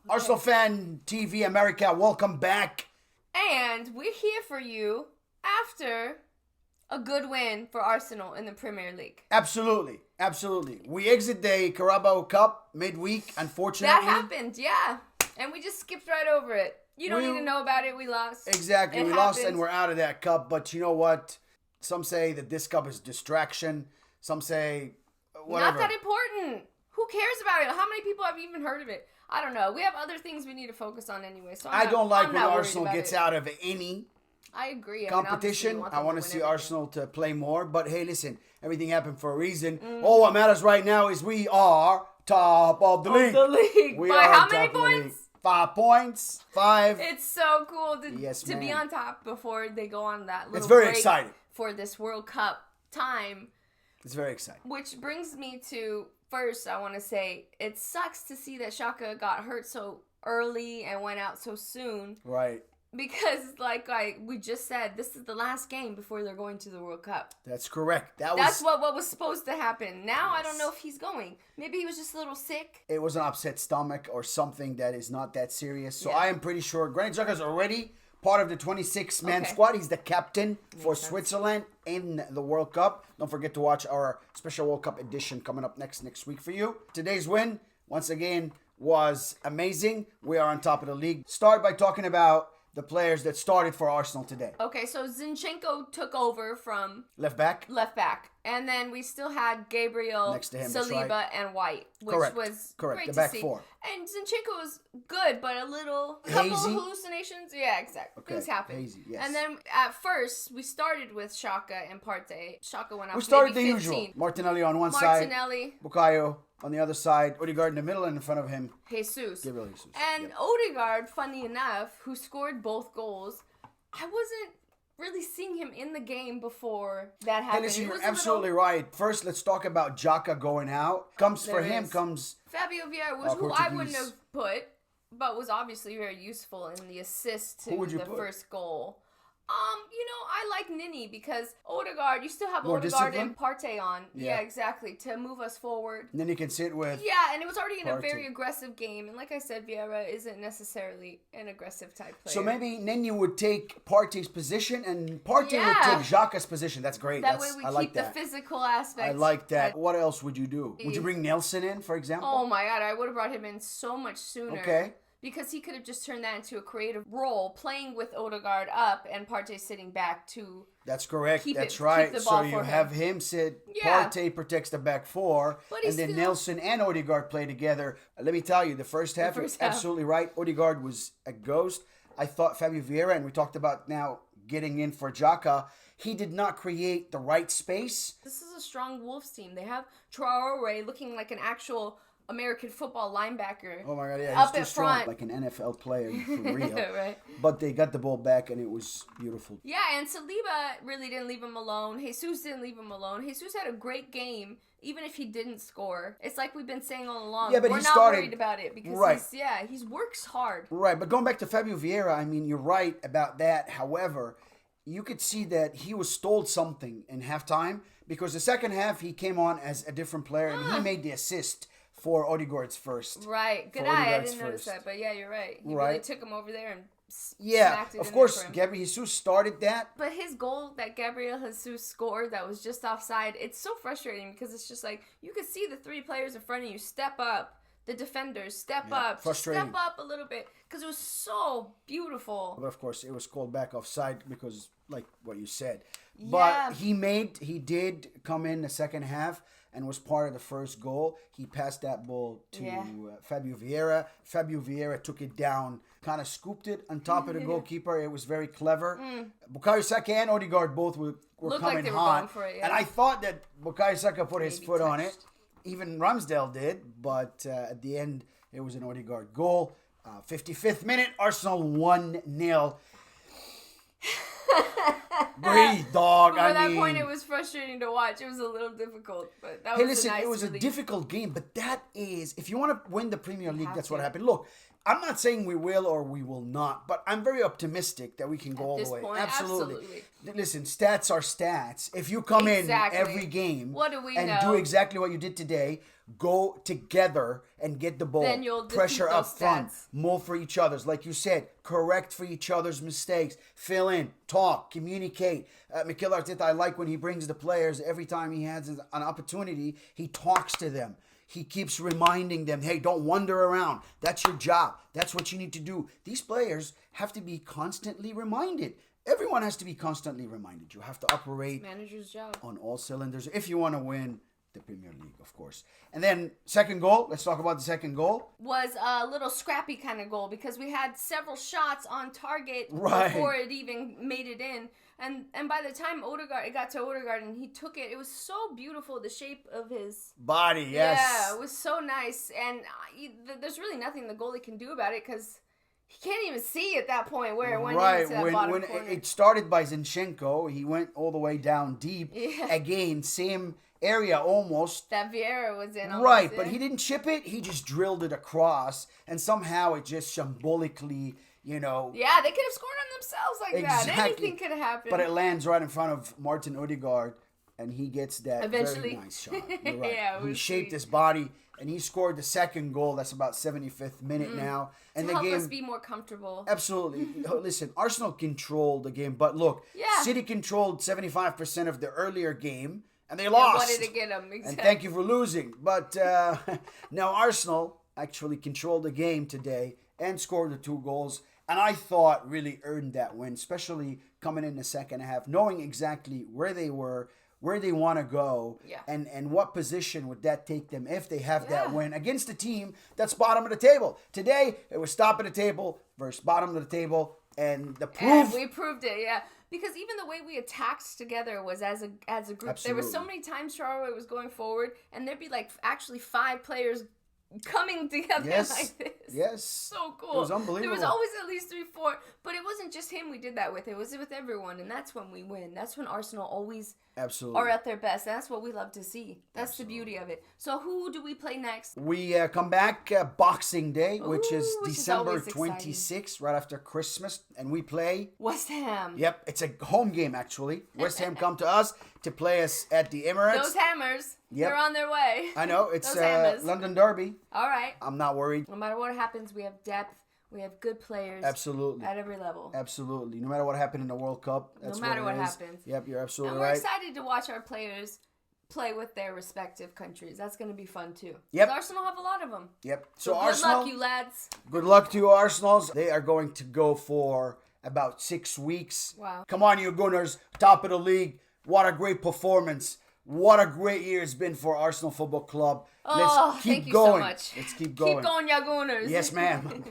Arsenal Fan TV America, welcome back. And we're here for you after a good win for Arsenal in the Premier League. Absolutely. We exit the Carabao Cup midweek, unfortunately. That happened, yeah. And we just skipped right over it. You don't need to know about it. We lost. Exactly. We lost and we're out of that cup. But you know what? Some say that this cup is distraction. Some say whatever. Not that important. Who cares about it? How many people have even heard of it? I don't know. We have other things we need to focus on anyway. So I don't like when Arsenal gets out of any I agree. competition. I want to see Arsenal to play more. But hey, listen, everything happened for a reason. Mm. All what matters right now is we are top of the league. We By are how top many of the league. points? 5 points. 5. It's so cool to be ma'am. on top before they go on that little It's very break exciting. for this World Cup time. It's very exciting. Which brings me to, first, I want to say, it sucks to see that Xhaka got hurt so early and went out so soon. Right. Because, like we just said, this is the last game before they're going to the World Cup. That's correct. That's what was supposed to happen. Now, I don't know if he's going. Maybe he was just a little sick. It was an upset stomach or something that is not that serious. So I am pretty sure Granit Xhaka is already part of the 26-man squad. He's the captain for Switzerland in the World Cup. Don't forget to watch our special World Cup edition coming up next week for you. Today's win, once again, was amazing. We are on top of the league. Start by talking about the players that started for Arsenal today. Okay, so Zinchenko took over from Left back. And then we still had Gabriel, Next to him, Saliba, right. and White, which was Correct. great The to back see. four. And Zinchenko was good, but a couple Hazy? of hallucinations. Yeah, exactly. Okay, Things happen. hazy, yes. And then at first, we started with Xhaka and Partey. Xhaka went out We started maybe the 15. usual. Martinelli on one side. Martinelli, Bukayo on the other side. Odegaard in the middle and in front of him. Jesus. Gabriel Jesus. And Odegaard, funny enough, who scored both goals, I wasn't really seeing him in the game before that happened. Hey, listen, you're absolutely right. First, let's talk about Xhaka going out. Comes Fabio Vieira, who I wouldn't have put, but was obviously very useful in the assist to the first goal. I like Nini because Odegaard, you still have More Odegaard discipline? and Partey on. Yeah, exactly, to move us forward. Then you can sit with. Yeah, and it was already in a very aggressive game. And like I said, Vieira isn't necessarily an aggressive type player. So maybe Nini would take Partey's position and Partey would take Xhaka's position. That's great. That way we keep the physical aspect. I like that. What else would you do? Would you bring Nelson in, for example? Oh my God, I would have brought him in so much sooner. Okay. Because he could have just turned that into a creative role, playing with Odegaard up and Partey sitting back to. That's correct. Keep right. the ball So you for have him sit. Partey protects the back four, and then Nelson and Odegaard play together. Let me tell you, the first half, you're absolutely right. Odegaard was a ghost. I thought Fabio Vieira, and we talked about now getting in for Xhaka, he did not create the right space. This is a strong Wolves team. They have Traore looking like an actual American football linebacker. Oh my God, yeah, he's too strong, front. like an NFL player for real. Right. But they got the ball back, and it was beautiful. Yeah, and Saliba really didn't leave him alone. Jesus didn't leave him alone. Jesus had a great game, even if he didn't score. It's like we've been saying all along. Yeah, but we're he not started, worried about it because he works hard. Right, but going back to Fabio Vieira, I mean, you're right about that. However, you could see that he was told something in halftime because the second half he came on as a different player and he made the assist for Odegaard's first. Right. Good eye. I didn't notice that, but yeah, you're right. He really took him over there and smacked it of in course, there for him. Gabriel Jesus started that. But his goal that Gabriel Jesus scored that was just offside, it's so frustrating because it's just like, you could see the three players in front of you step up. The defenders step up. Frustrating. Step up a little bit because it was so beautiful. But of course, it was called back offside because, like what you said. But he did come in the second half and was part of the first goal. He passed that ball to Fabio Vieira. Fabio Vieira took it down, kind of scooped it on top of the goalkeeper. It was very clever. Bukayo Saka and Odegaard both were coming like hot. For it, and I thought that Bukayo Saka put his foot on it. Even Ramsdale did. But at the end, it was an Odegaard goal. 55th minute, Arsenal 1-0. Breathe, dog. But at that point, it was frustrating to watch. It was a little difficult, but that was listen, a nice it was relief. a difficult game, but that is, if you want to win the Premier League, that's what happened. Look, I'm not saying we will or we will not, but I'm very optimistic that we can go all the way. Point, absolutely. Listen, stats are stats. If you come in every game do exactly what you did today, go together and get the ball, then you'll pressure up front, move for each other's. Like you said, correct for each other's mistakes, fill in, talk, communicate. Mikel Arteta, I like when he brings the players every time he has an opportunity, he talks to them. He keeps reminding them, hey, don't wander around. That's your job. That's what you need to do. These players have to be constantly reminded. Everyone has to be constantly reminded. You have to operate manager's job on all cylinders if you want to win the Premier League, of course. And then second goal, let's talk about the second goal. Was a little scrappy kind of goal because we had several shots on target before it even made it in. And by the time it got to Odegaard and he took it, it was so beautiful, the shape of his body, yes. Yeah, it was so nice. And there's really nothing the goalie can do about it because he can't even see at that point where it went into that bottom corner. It started by Zinchenko, he went all the way down deep. Yeah. Again, same area almost. That Vieira was in. Right, but he didn't chip it. He just drilled it across. And somehow it just symbolically... Yeah, they could have scored on themselves like that. Anything could have happened. But it lands right in front of Martin Odegaard, and he gets that very nice shot. You're right. Yeah, he shaped his body, and he scored the second goal. That's about 75th minute now. And to help us be more comfortable. Absolutely. Listen, Arsenal controlled the game, but look, City controlled 75% of the earlier game, and they lost. What did it get them? Exactly. And thank you for losing. But now Arsenal actually controlled the game today and scored the 2 goals. And I thought really earned that win, especially coming in the second half, knowing exactly where they were, where they want to go, and what position would that take them if they have that win against a team that's bottom of the table. Today, it was top of the table versus bottom of the table, and the proof... And we proved it, yeah. Because even the way we attacked together was as a group. Absolutely. There were so many times Charlie was going forward, and there'd be like actually 5 players coming together like this. Yes. So cool. It was unbelievable. There was always at least 3, 4. But it wasn't just him we did that with. It was with everyone. And that's when we win. That's when Arsenal always are at their best. That's what we love to see. That's the beauty of it. So who do we play next? We come back Boxing Day, which is December 26th, right after Christmas. And we play... West Ham. Yep. It's a home game, actually. West Ham come to us to play us at the Emirates. Those Hammers. Yep. They're on their way. I know. It's London Derby. All right. I'm not worried. No matter what happens, we have depth. We have good players. Absolutely. At every level. Absolutely. No matter what happened in the World Cup. That's no matter what happens. Yep, you're absolutely and we're right. excited to watch our players play with their respective countries. That's going to be fun too. Yep. Arsenal have a lot of them. Yep. So Arsenal, good luck, you lads. Good luck to you, Arsenals. They are going to go for about 6 weeks. Wow. Come on, you Gunners. Top of the league. What a great performance. What a great year it's been for Arsenal Football Club. Let's keep thank you going. So much. Let's keep going. Keep going, ya Gunners. Yes, ma'am.